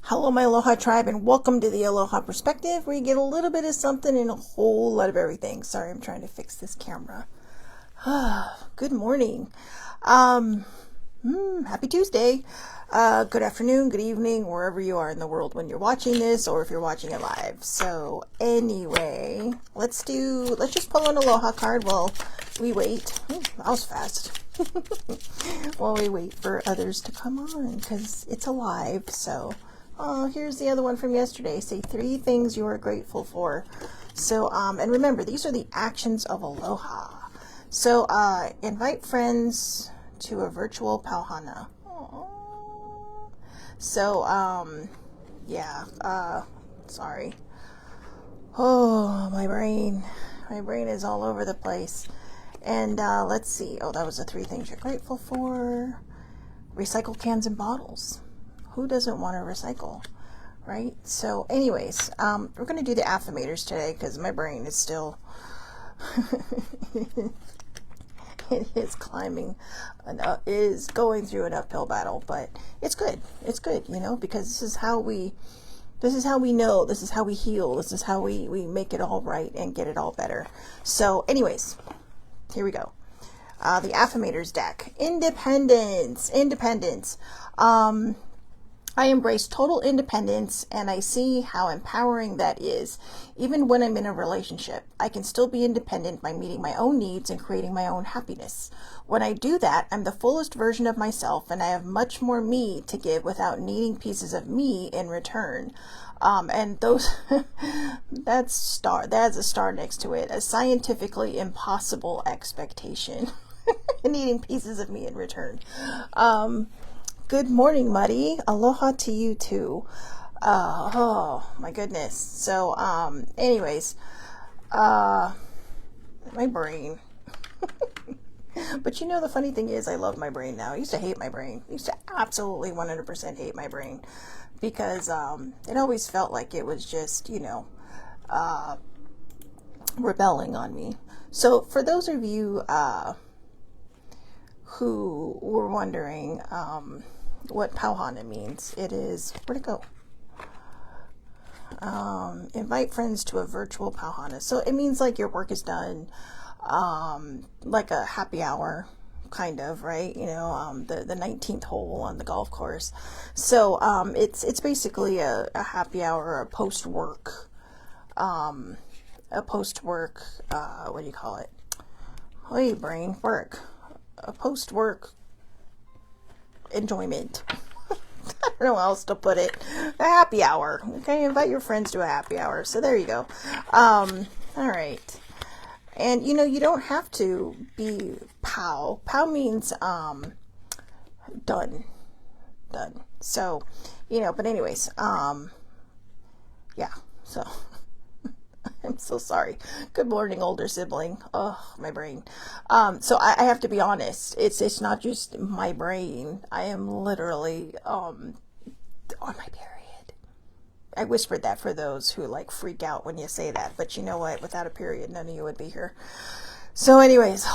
Hello, my Aloha tribe, and welcome to the Aloha Perspective, where you get a little bit of something and a whole lot of everything. Sorry, I'm trying to fix this camera. Good morning. Happy Tuesday. Good afternoon, good evening, wherever you are in the world when you're watching this, or if you're watching it live. So, anyway, let's just pull an Aloha card while we wait. Ooh, that was fast. While we wait for others to come on, because it's alive, so... Oh, here's the other one from yesterday. Say 3 things you are grateful for. So, and remember, these are the actions of aloha. So, invite friends to a virtual pauhana. Aww. So, sorry. Oh, my brain is all over the place. And, let's see. Oh, that was the 3 things you're grateful for. Recycle cans and bottles. Who doesn't want to recycle, right? So anyways, we're going to do the Affirmators today because my brain is still, it is is going through an uphill battle, but it's good. It's good, because this is how we know, this is how we heal, this is how we make it all right and get it all better. So anyways, here we go. The Affirmators deck. Independence. I embrace total independence, and I see how empowering that is. Even when I'm in a relationship, I can still be independent by meeting my own needs and creating my own happiness. When I do that, I'm the fullest version of myself, and I have much more me to give without needing pieces of me in return. And those, that's a star next to it, a scientifically impossible expectation. Needing pieces of me in return. Good morning, Muddy. Aloha to you too. Oh my goodness. So, anyways, my brain. But the funny thing is I love my brain now. I used to hate my brain. I used to absolutely 100% hate my brain because, it always felt like it was just, rebelling on me. So for those of you, who were wondering, what pauhana means. It is, where'd it go? Invite friends to a virtual pauhana. So it means like your work is done, like a happy hour, kind of, right? The 19th hole on the golf course. So it's basically a happy hour, a post-work, what do you call it? Hey, brain, work. A post-work enjoyment. I don't know how else to put it. A happy hour. Okay, invite your friends to a happy hour. So there you go. All right. And you don't have to be pow. Pow means done. So, but anyways, yeah. So I'm so sorry. Good morning, older sibling. Oh, my brain. So I have to be honest. It's not just my brain. I am literally on my period. I whispered that for those who freak out when you say that. But you know what? Without a period, none of you would be here. So anyways,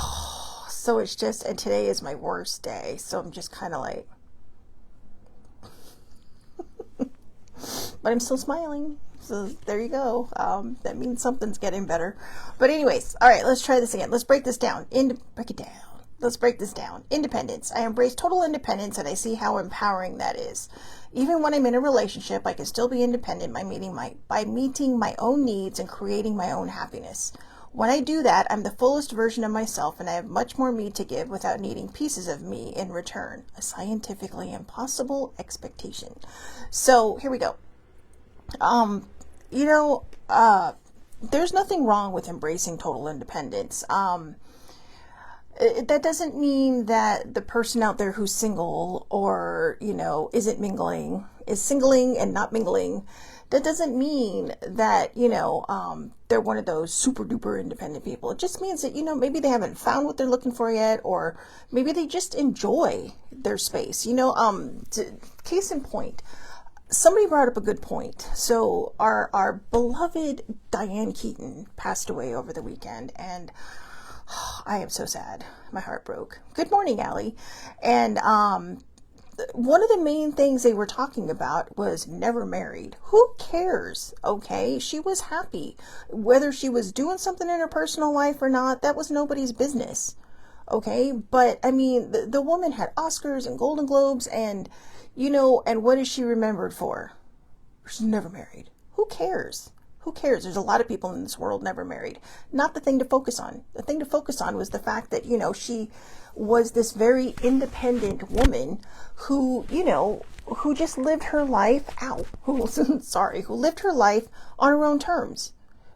so it's just, and today is my worst day. So I'm just kind of like, but I'm still smiling. So there you go. That means something's getting better. But anyways, all right, let's try this again. Let's break this down. Let's break this down. Independence. I embrace total independence, and I see how empowering that is. Even when I'm in a relationship, I can still be independent by meeting my own needs and creating my own happiness. When I do that, I'm the fullest version of myself, and I have much more me to give without needing pieces of me in return. A scientifically impossible expectation. So here we go. There's nothing wrong with embracing total independence. That doesn't mean that the person out there who's single or, isn't mingling, is singling and not mingling. That doesn't mean that, they're one of those super duper independent people. It just means that, maybe they haven't found what they're looking for yet, or maybe they just enjoy their space. Case in point, somebody brought up a good point. So our beloved Diane Keaton passed away over the weekend, and I am so sad. My heart broke. Good morning, Allie. And one of the main things they were talking about was never married. Who cares? Okay, she was happy. Whether she was doing something in her personal life or not, that was nobody's business. Okay, but I mean, the woman had Oscars and Golden Globes, and and what is she remembered for? She's never married. Who cares? Who cares? There's a lot of people in this world never married. Not the thing to focus on. The thing to focus on was the fact that, she was this very independent woman who, who just lived her life out. Who lived her life on her own terms.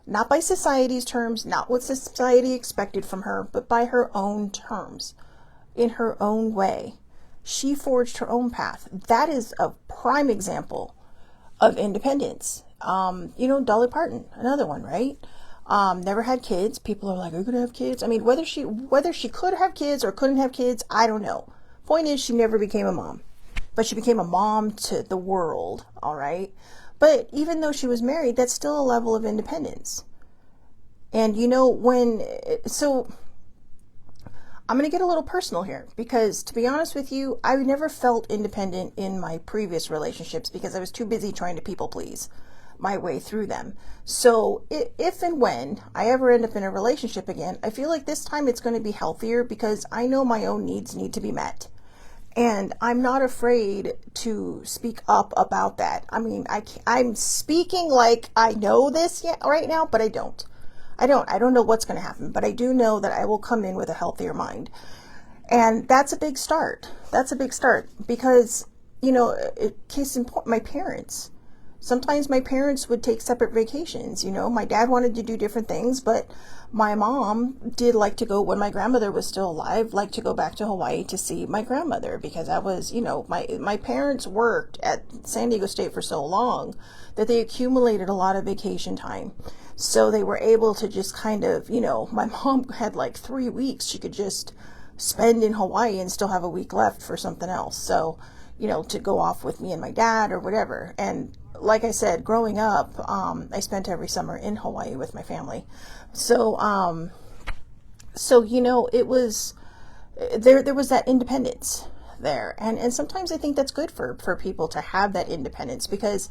Not by society's terms, not what society expected from her, but by her own terms, in her own way. She forged her own path. That is a prime example of independence. Dolly Parton, another one, right? Never had kids. People are like, are you gonna have kids? I mean, whether she could have kids or couldn't have kids, I don't know. Point is, she never became a mom, but she became a mom to the world. All right. But even though she was married, that's still a level of independence. And so I'm going to get a little personal here, because to be honest with you, I never felt independent in my previous relationships because I was too busy trying to people please my way through them. So if and when I ever end up in a relationship again, I feel like this time it's going to be healthier because I know my own needs need to be met. And I'm not afraid to speak up about that. I mean, I'm speaking like I know this right now, but I don't. I don't know what's going to happen, but I do know that I will come in with a healthier mind. And that's a big start. That's a big start because, case in point, my parents. Sometimes my parents would take separate vacations. My dad wanted to do different things, but my mom did like to go, when my grandmother was still alive, like to go back to Hawaii to see my grandmother, because that was, my parents worked at San Diego State for so long that they accumulated a lot of vacation time. So they were able to just kind of, my mom had like 3 weeks she could just spend in Hawaii and still have a week left for something else. So, to go off with me and my dad or whatever. And like I said, growing up, I spent every summer in Hawaii with my family. So, it was, there was that independence there. And sometimes I think that's good for people to have that independence because,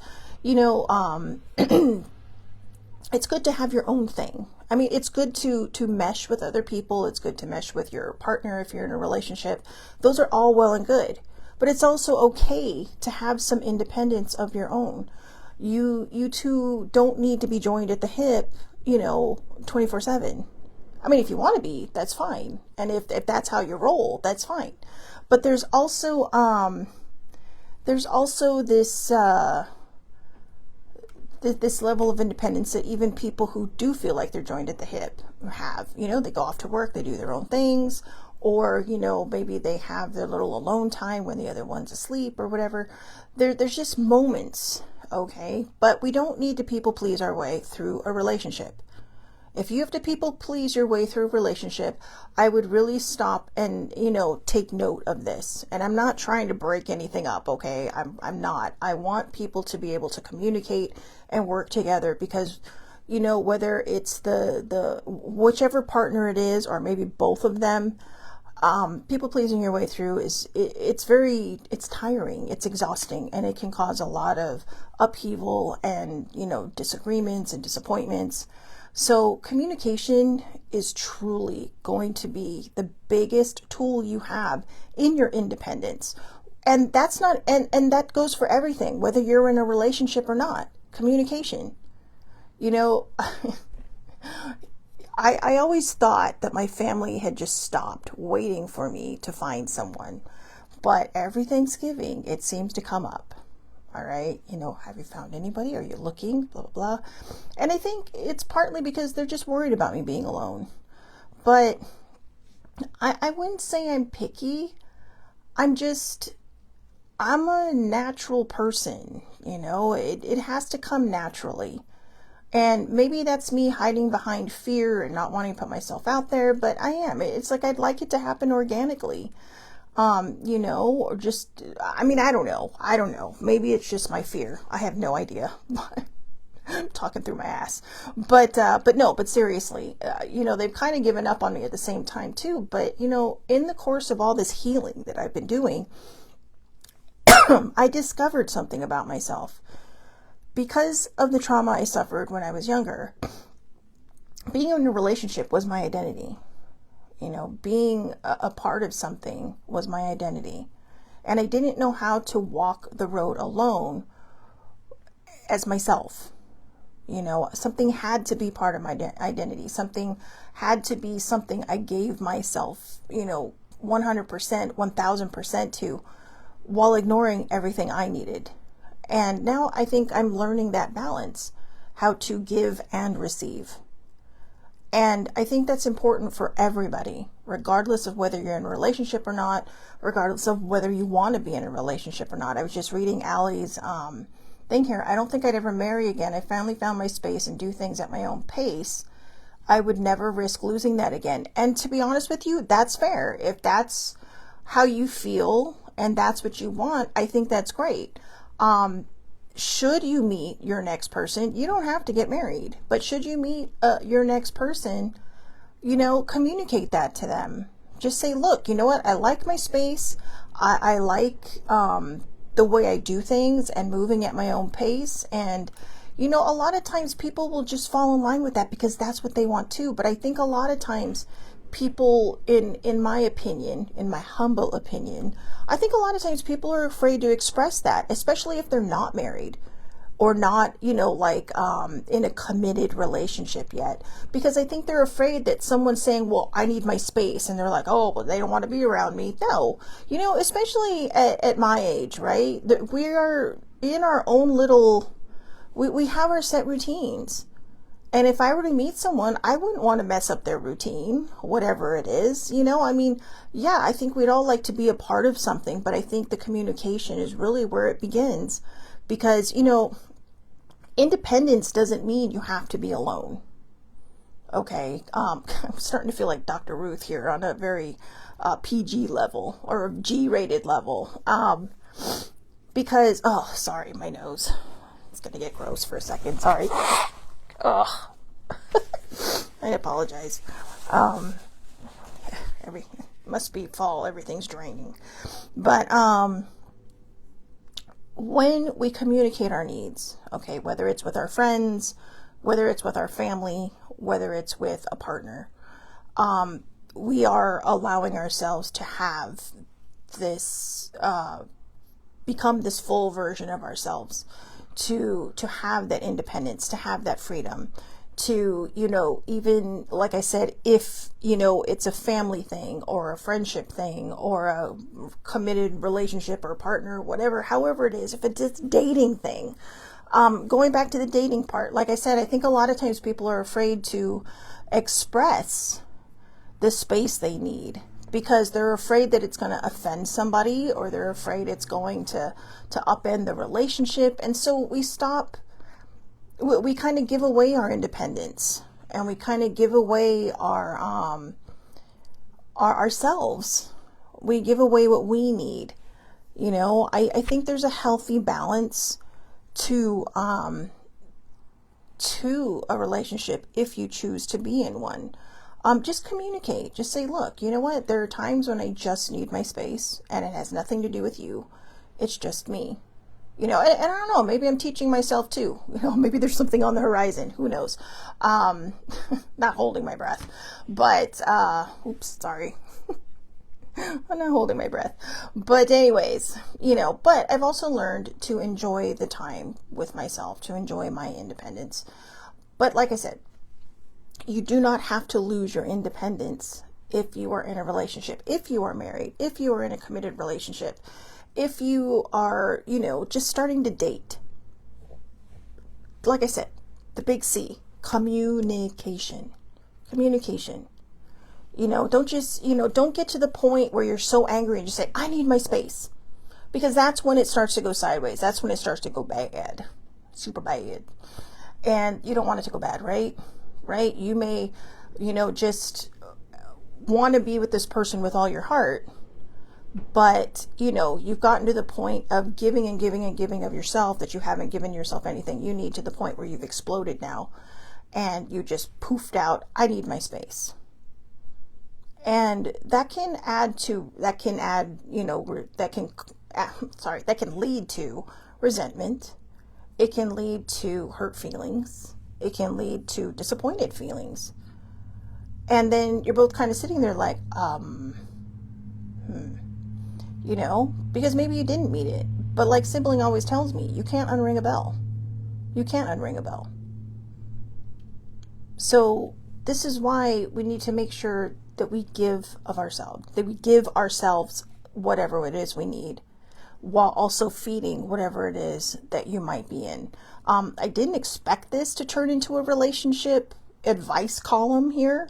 it's good to have your own thing. I mean, it's good to mesh with other people. It's good to mesh with your partner if you're in a relationship. Those are all well and good. But it's also okay to have some independence of your own. You two don't need to be joined at the hip, 24/7. I mean, if you want to be, that's fine. And if that's how you roll, that's fine. But there's also this level of independence that even people who do feel like they're joined at the hip have. They go off to work, they do their own things, or, maybe they have their little alone time when the other one's asleep or whatever. There's just moments, okay? But we don't need to people please our way through a relationship. If you have to people please your way through a relationship, I would really stop and, take note of this. And I'm not trying to break anything up, okay? I'm not. I want people to be able to communicate and work together because, whether it's the whichever partner it is, or maybe both of them, people pleasing your way through it's tiring, it's exhausting, and it can cause a lot of upheaval and, disagreements and disappointments. So communication is truly going to be the biggest tool you have in your independence. And that's not, and that goes for everything, whether you're in a relationship or not. Communication. I always thought that my family had just stopped waiting for me to find someone. But every Thanksgiving, it seems to come up. All right. Have you found anybody? Are you looking? Blah, blah, blah. And I think it's partly because they're just worried about me being alone. But I wouldn't say I'm picky. I'm a natural person. It has to come naturally. And maybe that's me hiding behind fear and not wanting to put myself out there, but I am. It's like I'd like it to happen organically. Or just, I mean, I don't know. Maybe it's just my fear. I have no idea. I'm talking through my ass. But seriously, they've kind of given up on me at the same time too. But, in the course of all this healing that I've been doing, I discovered something about myself. Because of the trauma I suffered when I was younger, being in a relationship was my identity. Being a part of something was my identity. And I didn't know how to walk the road alone as myself. Something had to be part of my identity. Something had to be something I gave myself, 100%, 1000% to, while ignoring everything I needed. And now I think I'm learning that balance, how to give and receive. And I think that's important for everybody, regardless of whether you're in a relationship or not, regardless of whether you want to be in a relationship or not. I was just reading Allie's thing here. I don't think I'd ever marry again. I finally found my space and do things at my own pace. I would never risk losing that again. And to be honest with you, that's fair. If that's how you feel and that's what you want, I think that's great. Should you meet your next person, you don't have to get married, but should you meet your next person, communicate that to them. Just say, look, you know what? I like my space. I like the way I do things and moving at my own pace. And, a lot of times people will just fall in line with that because that's what they want too. But I think a lot of times people, in my opinion, in my humble opinion, I think a lot of times people are afraid to express that, especially if they're not married or not, in a committed relationship yet. Because I think they're afraid that someone's saying, well, I need my space. And they're like, oh, well, they don't want to be around me. No, especially at my age, right? That we are in our own little, we have our set routines. And if I were to meet someone, I wouldn't want to mess up their routine, whatever it is. Yeah, I think we'd all like to be a part of something, but I think the communication is really where it begins. Because, independence doesn't mean you have to be alone. Okay, I'm starting to feel like Dr. Ruth here on a very PG level or G-rated level. Because, oh, sorry, my nose. It's going to get gross for a second. Sorry. Oh, I apologize. Must be fall. Everything's draining. But when we communicate our needs, okay, whether it's with our friends, whether it's with our family, whether it's with a partner, we are allowing ourselves to have this, become this full version of ourselves. To have that independence, to have that freedom, to, even, like I said, if, it's a family thing or a friendship thing or a committed relationship or partner, whatever, however it is, if it's a dating thing, going back to the dating part, like I said, I think a lot of times people are afraid to express the space they need, because they're afraid that it's going to offend somebody, or they're afraid it's going to upend the relationship. And so we kind of give away our independence, and we kind of give away our ourselves. We give away what we need. I think there's a healthy balance to a relationship if you choose to be in one. Just communicate. Just say, look, you know what? There are times when I just need my space, and it has nothing to do with you. It's just me. And I don't know, maybe I'm teaching myself too. Maybe there's something on the horizon. Who knows? Not holding my breath. But, oops, sorry. I'm not holding my breath. But anyways, but I've also learned to enjoy the time with myself, to enjoy my independence. But like I said, you do not have to lose your independence if you are in a relationship, if you are married, if you are in a committed relationship, if you are, just starting to date. Like I said, the big C, communication. Communication. Don't just, don't get to the point where you're so angry and just say, I need my space. Because that's when it starts to go sideways. That's when it starts to go bad. Super bad. And you don't want it to go bad, right? Right? You may, just want to be with this person with all your heart, but, you've gotten to the point of giving and giving and giving of yourself that you haven't given yourself anything you need, to the point where you've exploded now and you just poofed out, I need my space. And that can add that can lead to resentment. It can lead to hurt feelings. It can lead to disappointed feelings. And then you're both kind of sitting there like, because maybe you didn't mean it. But like sibling always tells me, you can't unring a bell. You can't unring a bell. So this is why we need to make sure that we give ourselves whatever it is we need, while also feeding whatever it is that you might be in. I didn't expect this to turn into a relationship advice column here,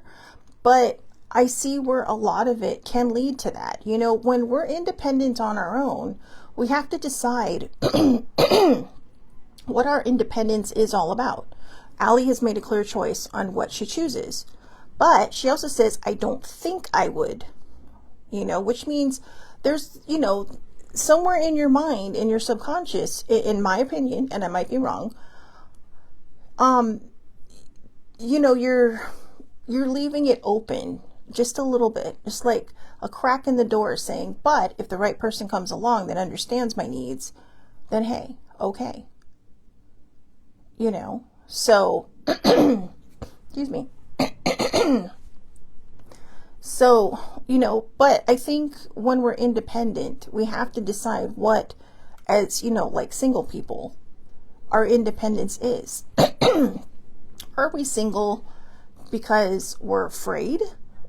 but I see where a lot of it can lead to that. When we're independent on our own, we have to decide what our independence is all about. Allie has made a clear choice on what she chooses, but she also says, I don't think I would, which means there's, somewhere in your mind, in your subconscious, in my opinion, and I might be wrong, you're leaving it open just a little bit, just like a crack in the door saying, but if the right person comes along that understands my needs, then hey, okay. So, excuse me. So, but I think when we're independent, we have to decide what, as, like single people, our independence is. Are we single because we're afraid,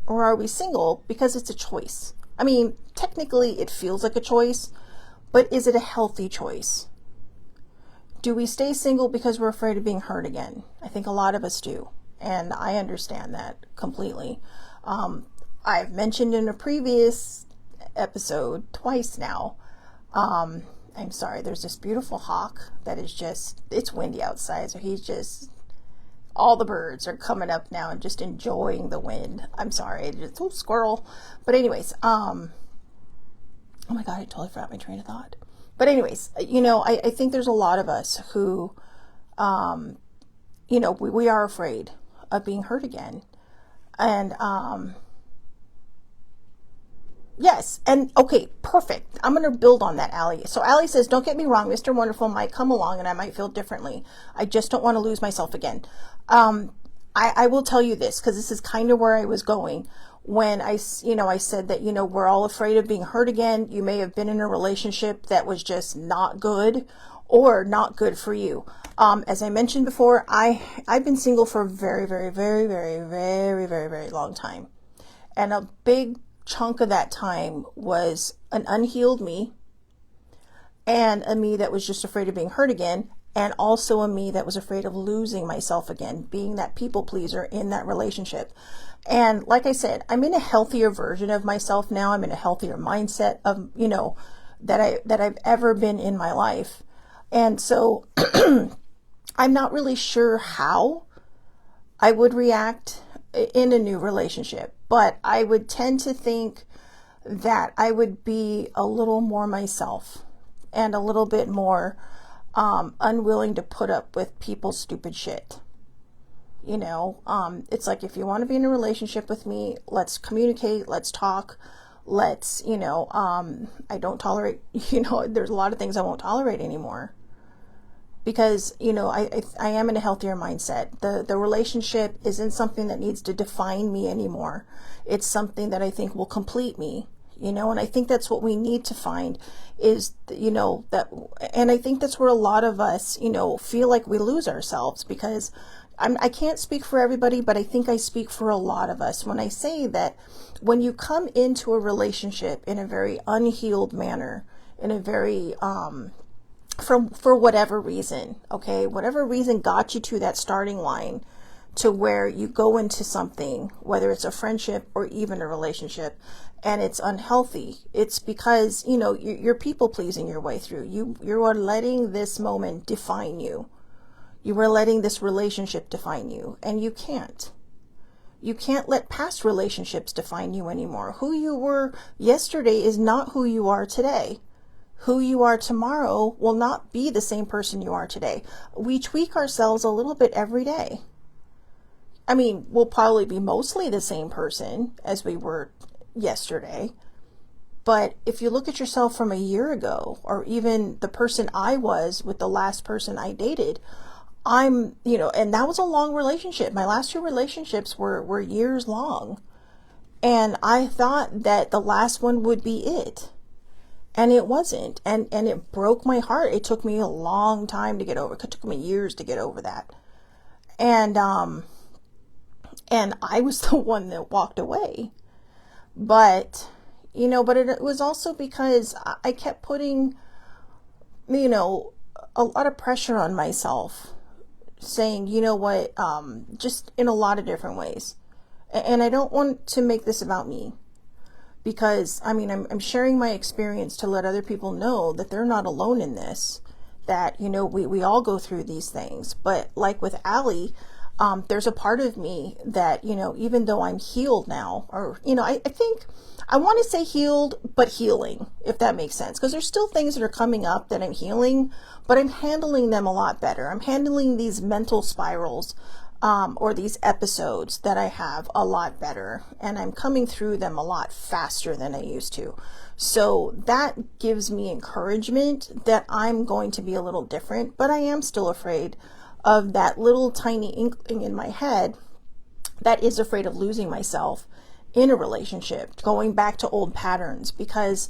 or are we single because it's a choice? I mean, technically it feels like a choice, but is it a healthy choice? Do we stay single because we're afraid of being hurt again? I think a lot of us do, and I understand that completely. I've mentioned in a previous episode twice now. I'm sorry, there's this beautiful hawk that is it's windy outside, so all the birds are coming up now and just enjoying the wind. I'm sorry, it's a squirrel. But anyways, oh my God, I totally forgot my train of thought. But anyways, I think there's a lot of us who, we are afraid of being hurt again. And, yes. And okay, perfect. I'm going to build on that, Allie. So Allie says, don't get me wrong, Mr. Wonderful might come along and I might feel differently. I just don't want to lose myself again. I will tell you this, because this is kind of where I was going when I said that, we're all afraid of being hurt again. You may have been in a relationship that was just not good or not good for you. As I mentioned before, I've been single for a very, very, very, very, very, very, very long time. And a big chunk of that time was an unhealed me, and a me that was just afraid of being hurt again, and also a me that was afraid of losing myself again, being that people pleaser in that relationship. And like I said, I'm in a healthier version of myself now. I'm in a healthier mindset of, that I've ever been in my life. And so I'm not really sure how I would react in a new relationship, but I would tend to think that I would be a little more myself and a little bit more unwilling to put up with people's stupid shit. It's like, if you want to be in a relationship with me, let's communicate, let's talk, let's, I don't tolerate, there's a lot of things I won't tolerate anymore. Because, I am in a healthier mindset. The relationship isn't something that needs to define me anymore. It's something that I think will complete me, and I think that's what we need to find is, and I think that's where a lot of us, feel like we lose ourselves, because I can't speak for everybody, but I think I speak for a lot of us when I say that when you come into a relationship in a very unhealed manner, in a very, for whatever reason, okay, whatever reason got you to that starting line to where you go into something, whether it's a friendship or even a relationship, and it's unhealthy, it's because, you're people pleasing your way through. You are letting this moment define you. You are letting this relationship define you, and you can't. You can't let past relationships define you anymore. Who you were yesterday is not who you are today. Who you are tomorrow will not be the same person you are today. We tweak ourselves a little bit every day. I mean, we'll probably be mostly the same person as we were yesterday, But if you look at yourself from a year ago, or even the person I was with the last person I dated, and that was a long relationship. My last two relationships were years long. And I thought that the last one would be it. And it wasn't. And it broke my heart. It took me a long time to get over. It took me years to get over that. And I was the one that walked away. But it was also because I kept putting, a lot of pressure on myself, saying, just in a lot of different ways. And I don't want to make this about me, because I'm sharing my experience to let other people know that they're not alone in this, that, we all go through these things. But like with Allie, there's a part of me that, even though I'm healed now, or, I think I want to say healed, but healing, if that makes sense. Because there's still things that are coming up that I'm healing, but I'm handling them a lot better. I'm handling these mental spirals, or these episodes that I have a lot better. And I'm coming through them a lot faster than I used to. So that gives me encouragement that I'm going to be a little different, but I am still afraid of that little tiny inkling in my head that is afraid of losing myself in a relationship, going back to old patterns, because,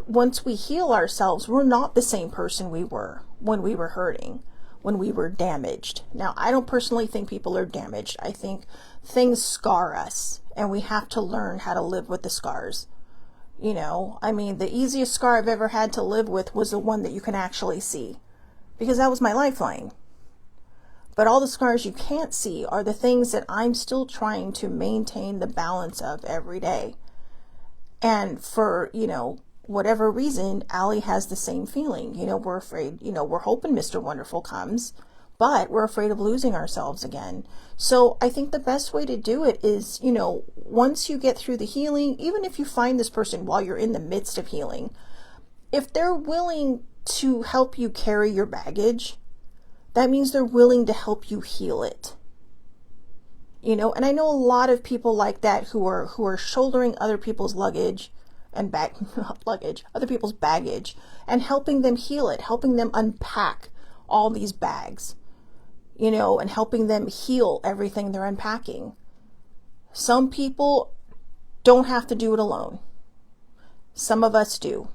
once we heal ourselves, we're not the same person we were when we were hurting, when we were damaged. Now, I don't personally think people are damaged. I think things scar us, and we have to learn how to live with the scars. The easiest scar I've ever had to live with was the one that you can actually see, because that was my lifeline. But all the scars you can't see are the things that I'm still trying to maintain the balance of every day. And for, whatever reason, Allie has the same feeling. We're afraid, we're hoping Mr. Wonderful comes, but we're afraid of losing ourselves again. So I think the best way to do it is, once you get through the healing, even if you find this person while you're in the midst of healing, if they're willing to help you carry your baggage, that means they're willing to help you heal it. And I know a lot of people like that who are shouldering other people's luggage and other people's baggage, and helping them heal it, helping them unpack all these bags, and helping them heal everything they're unpacking. Some people don't have to do it alone. Some of us do.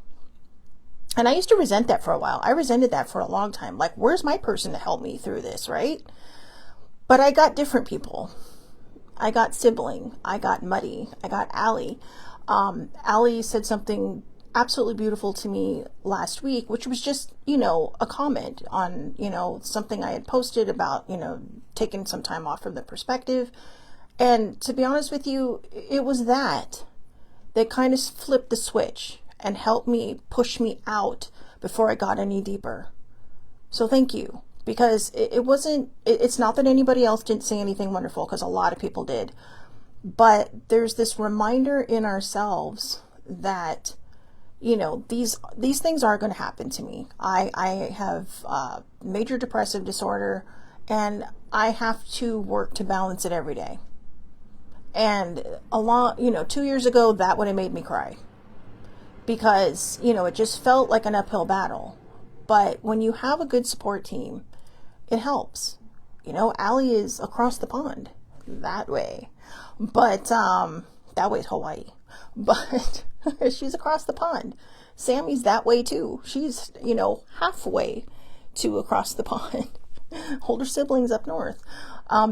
And I used to resent that for a while. I resented that for a long time. Like, where's my person to help me through this, right? But I got different people. I got Sibling. I got Muddy. I got Allie. Allie said something absolutely beautiful to me last week, which was just, a comment on, something I had posted about, taking some time off from the perspective. And to be honest with you, it was that kind of flipped the switch and helped me push me out before I got any deeper. So thank you, because it's not that anybody else didn't say anything wonderful, because a lot of people did, but there's this reminder in ourselves that, these things are going to happen to me. I have major depressive disorder, and I have to work to balance it every day. And 2 years ago, that would have made me cry, because, it just felt like an uphill battle. But when you have a good support team, it helps. Allie is across the pond that way, but that way is Hawaii, but she's across the pond. Sammy's that way too. She's, halfway to across the pond. Older siblings up north.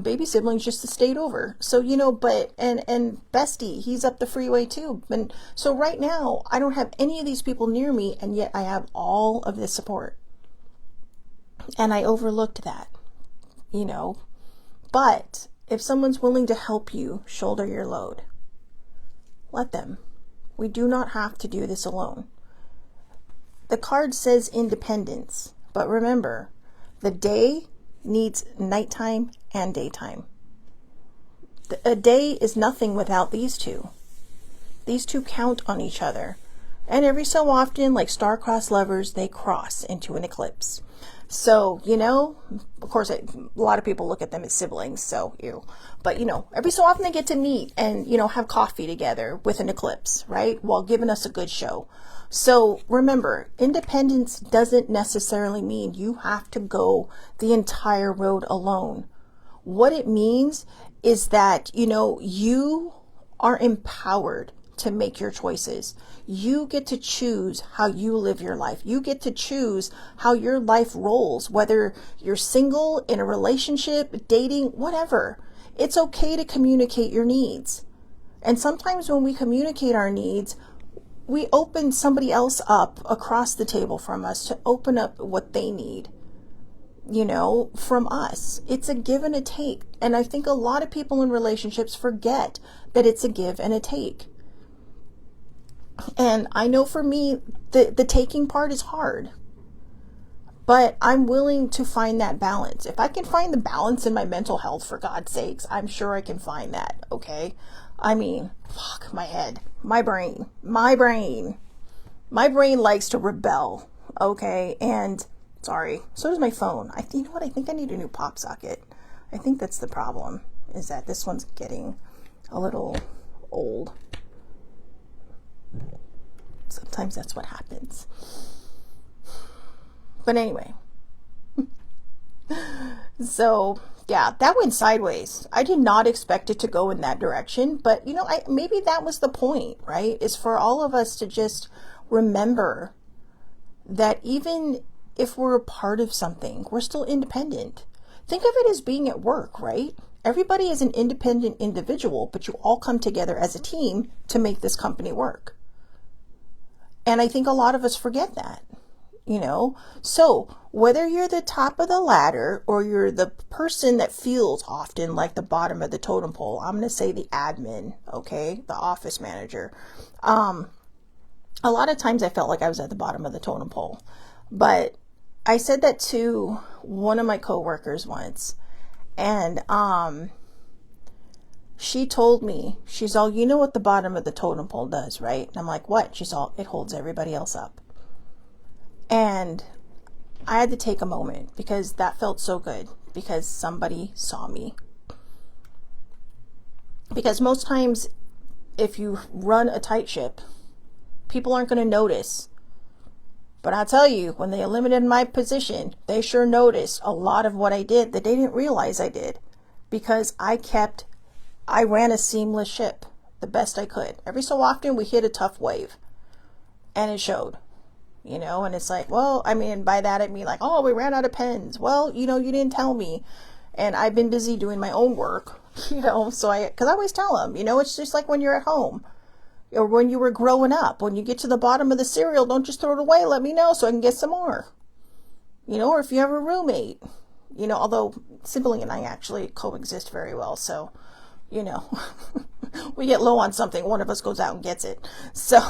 Baby siblings just a state over. So, and Bestie, he's up the freeway too. And so right now, I don't have any of these people near me, and yet I have all of this support. And I overlooked that, But if someone's willing to help you shoulder your load, let them. We do not have to do this alone. The card says independence, but remember, the day needs nighttime and daytime. A day is nothing without these two. These two count on each other. And every so often, like star-crossed lovers, they cross into an eclipse. So, of course, a lot of people look at them as siblings, so ew. But, every so often they get to meet and, have coffee together with an eclipse, right? While giving us a good show. So remember, independence doesn't necessarily mean you have to go the entire road alone. What it means is that, you are empowered to make your choices. You get to choose how you live your life. You get to choose how your life rolls, whether you're single, in a relationship, dating, whatever. It's okay to communicate your needs. And sometimes when we communicate our needs, we open somebody else up across the table from us to open up what they need, from us. It's a give and a take. And I think a lot of people in relationships forget that it's a give and a take. And I know for me, the taking part is hard. But I'm willing to find that balance. If I can find the balance in my mental health, for God's sakes, I'm sure I can find that, okay? I mean, fuck, my head, my brain likes to rebel, okay? And sorry, so does my phone. You know what? I think I need a new pop socket. I think that's the problem, is that this one's getting a little old. Sometimes that's what happens. But anyway, so yeah, that went sideways. I did not expect it to go in that direction, but maybe that was the point, right? Is for all of us to just remember that even if we're a part of something, we're still independent. Think of it as being at work, right? Everybody is an independent individual, but you all come together as a team to make this company work. And I think a lot of us forget that. So whether you're the top of the ladder or you're the person that feels often like the bottom of the totem pole, I'm going to say the admin, okay, the office manager. A lot of times I felt like I was at the bottom of the totem pole, but I said that to one of my coworkers once, and she told me, she's all, you know what the bottom of the totem pole does, right? And I'm like, what? She's all, it holds everybody else up. And I had to take a moment because that felt so good, because somebody saw me. Because most times if you run a tight ship, people aren't going to notice. But I'll tell you, when they eliminated my position, they sure noticed a lot of what I did that they didn't realize I did, because I ran a seamless ship the best I could. Every so often we hit a tough wave, and it showed. And it's like, well, I mean, by that I mean like, oh, we ran out of pens. Well, you didn't tell me. And I've been busy doing my own work, because I always tell them, it's just like when you're at home or when you were growing up, when you get to the bottom of the cereal, don't just throw it away. Let me know so I can get some more, or if you have a roommate, although sibling and I actually coexist very well. So, we get low on something, one of us goes out and gets it. So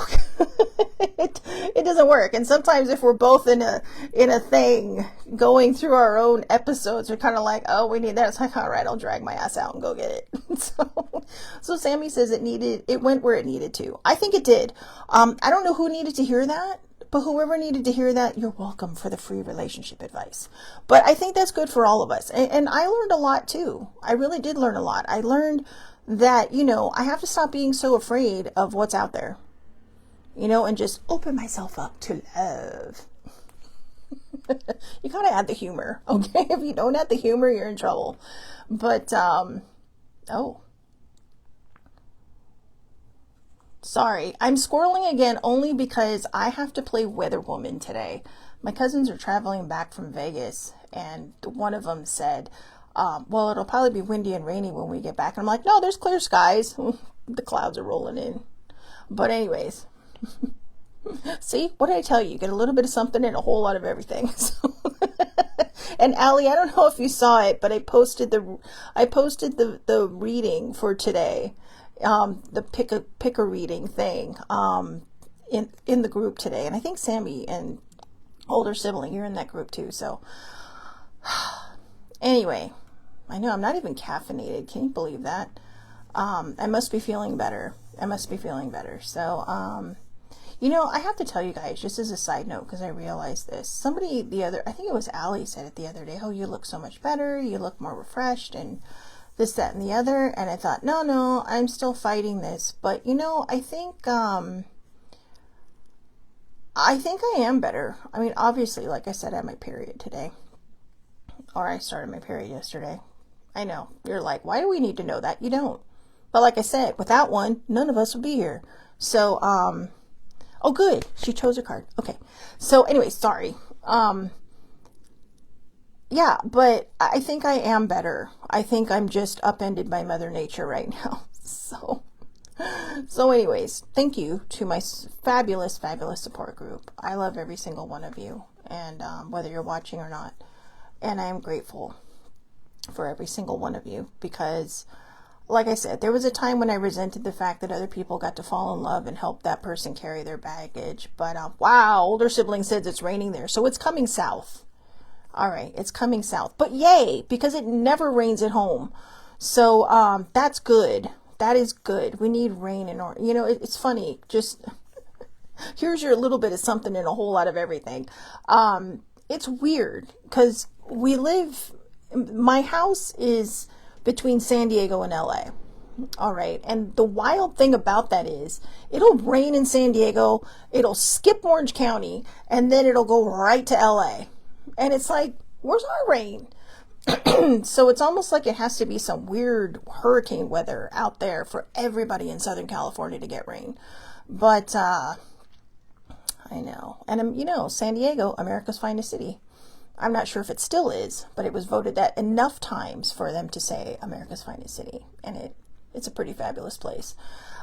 it doesn't work. And sometimes if we're both in a thing going through our own episodes, we're kind of like, oh, we need that. It's like, all right, I'll drag my ass out and go get it. So Sammy says it went where it needed to. I think it did. I don't know who needed to hear that, but whoever needed to hear that, you're welcome for the free relationship advice. But I think that's good for all of us. And I learned a lot too. I really did learn a lot. I learned that, I have to stop being so afraid of what's out there, and just open myself up to love. You gotta add the humor, okay? If you don't add the humor, you're in trouble. But, sorry, I'm squirreling again only because I have to play Weather Woman today. My cousins are traveling back from Vegas, and one of them said, well, it'll probably be windy and rainy when we get back. And I'm like, no, there's clear skies. The clouds are rolling in. But anyways, see, what did I tell you? Get a little bit of something and a whole lot of everything. So and Allie, I don't know if you saw it, but I posted the reading for today, the pick a reading thing, in the group today. And I think Sammy and older sibling, you're in that group too. So anyway, I know I'm not even caffeinated. Can you believe that? I must be feeling better. So, I have to tell you guys, just as a side note, because I realized this. Somebody I think it was Allie, said it the other day, oh, you look so much better, you look more refreshed, and this, that, and the other. And I thought, no, I'm still fighting this. But, I think I am better. I mean, obviously, like I said, I had my period today. Or I started my period yesterday. I know. You're like, why do we need to know that? You don't. But like I said, without one, none of us would be here. So, oh, good. She chose a card. Okay. So anyway, sorry. Yeah, but I think I am better. I think I'm just upended by Mother Nature right now. So anyways, thank you to my fabulous, fabulous support group. I love every single one of you, and whether you're watching or not. And I am grateful for every single one of you, because like I said, there was a time when I resented the fact that other people got to fall in love and help that person carry their baggage. But wow, older sibling says it's raining there, so it's coming south. All right, it's coming south. But yay, because it never rains at home. So that's good. That is good. We need rain in our, it's funny. Just here's your little bit of something and a whole lot of everything. It's weird because my house is between San Diego and LA. All right. And the wild thing about that is it'll rain in San Diego, it'll skip Orange County, and then it'll go right to LA. And it's like, where's our rain? So it's almost like it has to be some weird hurricane weather out there for everybody in Southern California to get rain. But I know. And San Diego, America's finest city. I'm not sure if it still is, but it was voted that enough times for them to say America's finest city. And it's a pretty fabulous place.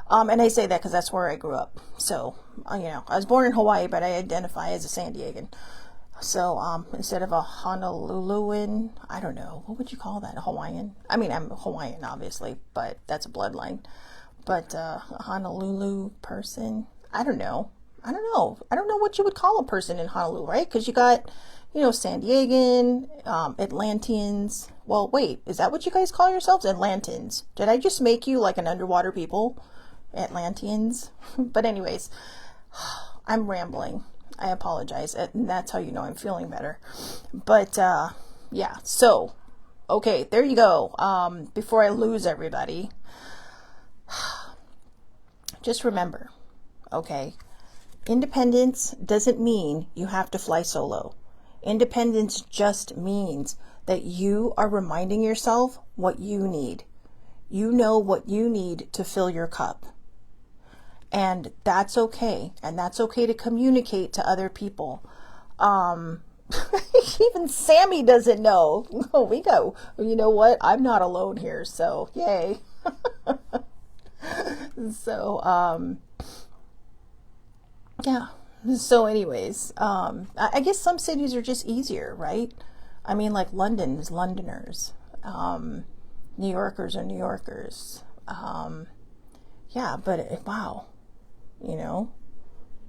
And I say that because that's where I grew up. So, I was born in Hawaii, but I identify as a San Diegan. So instead of a Honoluluan, I don't know, what would you call that? A Hawaiian? I mean, I'm Hawaiian, obviously, but that's a bloodline. But a Honolulu person, I don't know. I don't know what you would call a person in Honolulu, right? Because you got, San Diegan, Atlanteans. Well, wait, is that what you guys call yourselves? Atlantans. Did I just make you like an underwater people? Atlanteans? But anyways, I'm rambling. I apologize. And that's how you know I'm feeling better. But, yeah. So, okay, there you go. Before I lose everybody, just remember, okay, independence doesn't mean you have to fly solo. Independence just means that you are reminding yourself what you need. You know what you need to fill your cup. And that's okay. And that's okay to communicate to other people. Even Sammy doesn't know. Oh, we go. You know what? I'm not alone here. So, yay. So, yeah. So anyways, I guess some cities are just easier, right? I mean, like London is Londoners. New Yorkers are New Yorkers. Yeah, but wow.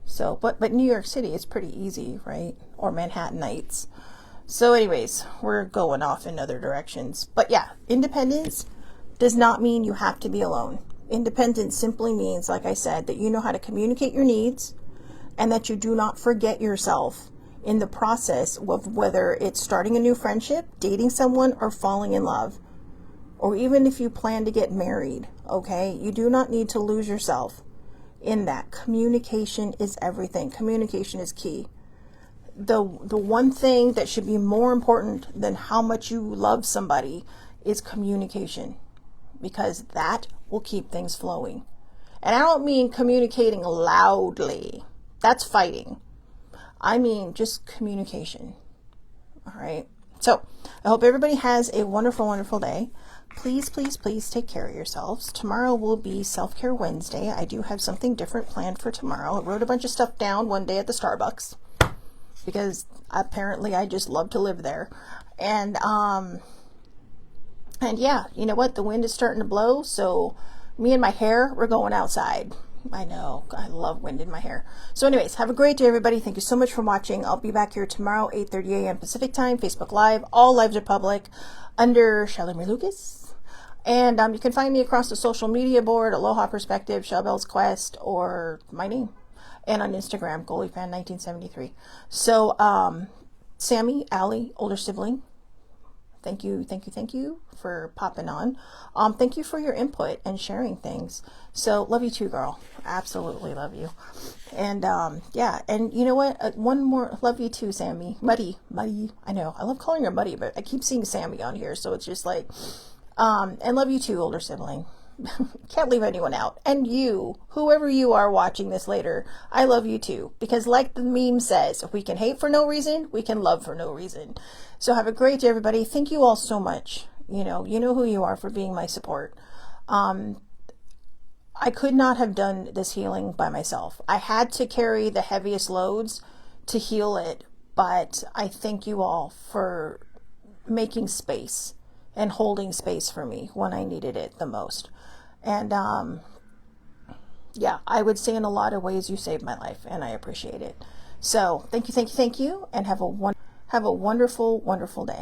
So, but New York City is pretty easy, right? Or Manhattanites. So anyways, we're going off in other directions. But yeah, independence does not mean you have to be alone. Independence simply means, like I said, that you know how to communicate your needs and that you do not forget yourself in the process of whether it's starting a new friendship, dating someone, or falling in love. Or even if you plan to get married, okay? You do not need to lose yourself in that. Communication is everything. Communication is key. The one thing that should be more important than how much you love somebody is communication, because that will keep things flowing. And I don't mean communicating loudly. That's fighting. I mean just communication. All right. So I hope everybody has a wonderful, wonderful day. Please, please, please take care of yourselves. Tomorrow will be Self-Care Wednesday. I do have something different planned for tomorrow. I wrote a bunch of stuff down one day at the Starbucks because apparently I just love to live there. And yeah, you know what? The wind is starting to blow. So me and my hair, we're going outside. I know. I love wind in my hair. So anyways, have a great day, everybody. Thank you so much for watching. I'll be back here tomorrow, 8:30 a.m. Pacific time, Facebook Live. All lives are public under Shalimar Lucas. And you can find me across the social media board, Aloha Perspective, Shellbell's Quest, or my name. and on Instagram, GoalieFan1973. So, Sammy, Allie, older sibling, thank you for popping on. Thank you for your input and sharing things. So, love you too, girl. Absolutely love you. And yeah, and you know what? One more, love you too, Sammy. Muddy. I know, I love calling her Muddy, but I keep seeing Sammy on here, so it's just like, and love you too, older sibling. Can't leave anyone out. And you, whoever you are watching this later, I love you too. Because like the meme says, if we can hate for no reason, we can love for no reason. So have a great day, everybody. Thank you all so much. You know who you are for being my support. I could not have done this healing by myself. I had to carry the heaviest loads to heal it, but I thank you all for making space and holding space for me when I needed it the most. And yeah, I would say in a lot of ways you saved my life, and I appreciate it. So thank you, and have a wonderful, wonderful day.